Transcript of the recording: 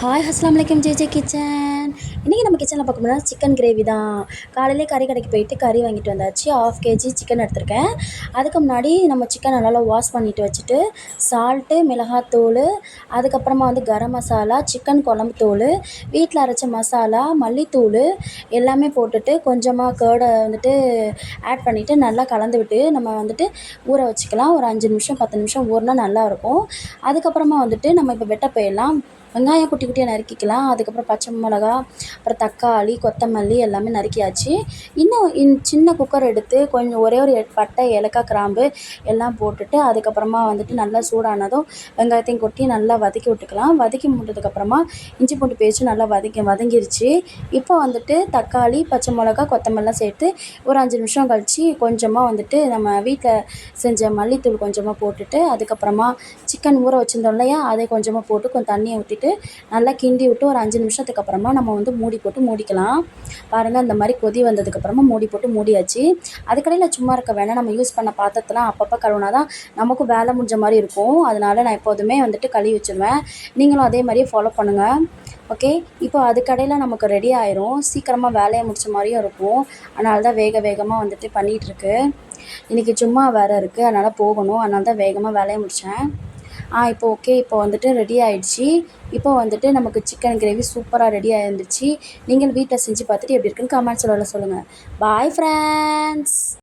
Hi அஸ்ஸலாமு அலைக்கும் JJ kitchen. இன்றைக்கி நம்ம கிச்சனில் பார்க்க போனால் சிக்கன் கிரேவி தான். காலையிலே கறி கடைக்கு போயிட்டு கறி வாங்கிட்டு வந்தாச்சு. 1/2 கேஜி சிக்கன் எடுத்திருக்கேன். அதுக்கு முன்னாடி நம்ம சிக்கனை நல்லா வாஷ் பண்ணிவிட்டு வச்சுட்டு சால்ட்டு, மிளகாத்தூள், அதுக்கப்புறமா கரம் மசாலா, சிக்கன் குழம்பு தூள், வீட்டில் அரைச்ச மசாலா, மல்லித்தூள் எல்லாமே போட்டுட்டு கொஞ்சமாக கேர்டை ஆட் பண்ணிவிட்டு நல்லா கலந்து விட்டு நம்ம ஊற வச்சுக்கலாம். ஒரு 5 நிமிஷம் 10 நிமிஷம் ஊறினா நல்லாயிருக்கும். அதுக்கப்புறமா நம்ம இப்போ வெட்ட போயிடலாம். வெங்காயம் குட்டி குட்டியாக நறுக்கிக்கலாம். அதுக்கப்புறம் பச்சை மிளகா, அப்புறம் தக்காளி, கொத்தமல்லி எல்லாமே நறுக்கியாச்சு. இன்னும் சின்ன குக்கர் எடுத்து கொஞ்சம் ஒரே ஒரு பட்டை, ஏலக்காய், கிராம்பு எல்லாம் போட்டுட்டு அதுக்கப்புறமா நல்லா சூடானதும் வெங்காயத்தையும் கொட்டி நல்லா வதக்கி விட்டுக்கலாம். வதக்கி முடிஞ்சதுக்கப்புறமா இஞ்சி பூண்டு பேஸ்ட்டு நல்லா வதங்கிருச்சு. இப்போ தக்காளி, பச்சை மிளகா, கொத்தமல்லாம் சேர்த்து ஒரு 5 நிமிஷம் கழித்து கொஞ்சமாக நம்ம வீட்டில் செஞ்ச மல்லித்தூள் கொஞ்சமாக போட்டுட்டு அதுக்கப்புறமா சிக்கன் ஊற வச்சுருந்தோம் இல்லையா, அதை கொஞ்சமாக போட்டு கொஞ்சம் தண்ணியை ஊற்றிட்டு நல்லா கிண்டி விட்டு ஒரு 5 நிமிஷத்துக்கு அப்புறமா நம்ம மூடி போட்டு மூடிக்கலாம். பாருங்கள், இந்த மாதிரி கொதி வந்ததுக்கப்புறமா மூடி போட்டு மூடியாச்சு. அதுக்கடையில் சும்மா இருக்க வேணாம், நம்ம யூஸ் பண்ண பாத்திரத்தெலாம் அப்பப்போ கழுவுனா தான் நமக்கும் வேலை முடிஞ்ச மாதிரி இருக்கும். அதனால் நான் எப்போதுமே கழுவி வச்சுருவேன். நீங்களும் அதே மாதிரியே ஃபாலோ பண்ணுங்கள். ஓகே, இப்போ அதுக்கடையில் நமக்கு ரெடி ஆயிரும். சீக்கிரமாக வேலையை முடிச்ச மாதிரியும் இருக்கும். அதனால தான் வேகமாக பண்ணிகிட்ருக்கு. இன்றைக்கி சும்மா வேறு இருக்குது, அதனால் போகணும். அதனால தான் வேகமாக வேலையை முடித்தேன். இப்போ ஓகே, இப்போ ரெடி ஆகிடுச்சி. இப்போ நமக்கு சிக்கன் கிரேவி சூப்பராக ரெடி ஆகிருந்துச்சு. நீங்கள் வீட்டில் செஞ்சு பார்த்துட்டு எப்படி இருக்குன்னு கமெண்ட்ஸில் சொல்லுங்கள். Bye friends.